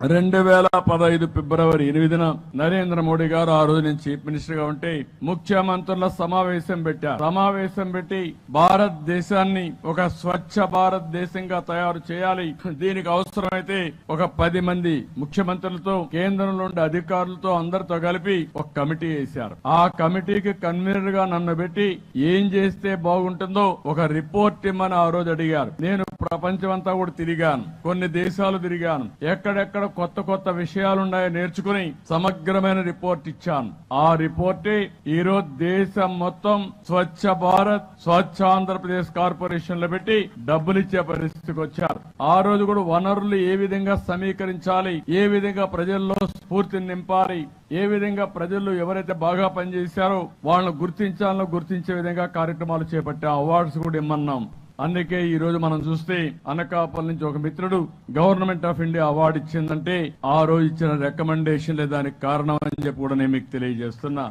2015 ఫిబ్రవరి 8న నరేంద్ర మోడీ గారు ఆ రోజు నేను చీఫ్ మినిస్టర్ గా ఉంటే ముఖ్యమంత్రుల సమావేశం పెట్టారు. సమావేశం పెట్టి భారతదేశాన్ని ఒక స్వచ్ఛ భారతదేశంగా తయారు చేయాలి, దీనికి అవసరమైతే ఒక 10 మంది ముఖ్యమంత్రులతో కేంద్రంలో ఉండే అధికారులతో అందరితో కలిపి ఒక కమిటీ వేశారు. ఆ కమిటీకి కన్వీనర్ గా నన్ను పెట్టి ఏం చేస్తే బాగుంటుందో ఒక రిపోర్ట్ ఇమ్మని ఆ రోజు అడిగారు. నేను ప్రపంచమంతా కూడా తిరిగాను, కొన్ని దేశాలు తిరిగాను, ఎక్కడెక్కడ కొత్త కొత్త విషయాలున్నాయో నేర్చుకుని సమగ్రమైన రిపోర్ట్ ఇచ్చాను. ఆ రిపోర్టే ఈరోజు దేశం మొత్తం స్వచ్ఛ భారత్ స్వచ్ఛ ఆంధ్రప్రదేశ్ కార్పొరేషన్ లో పెట్టి డబ్బులు ఇచ్చే పరిస్థితికి వచ్చారు. ఆ రోజు కూడా వనరులు ఏ విధంగా సమీకరించాలి, ఏ విధంగా ప్రజల్లో స్ఫూర్తిని నింపాలి, ఏ విధంగా ప్రజలు ఎవరైతే బాగా పనిచేశారో వాళ్ళని గుర్తించాలో గుర్తించే విధంగా కార్యక్రమాలు చేపట్టాం. అవార్డ్స్ కూడా ఇమ్మన్నాం. అందుకే ఈ రోజు మనం చూస్తే అనకాపల్లి నుంచి ఒక మిత్రుడు గవర్నమెంట్ ఆఫ్ ఇండియా అవార్డు ఇచ్చిందంటే ఆ రోజు ఇచ్చిన రికమెండేషన్లే దానికి కారణం అని చెప్పి కూడా నేను మీకు తెలియజేస్తున్నా.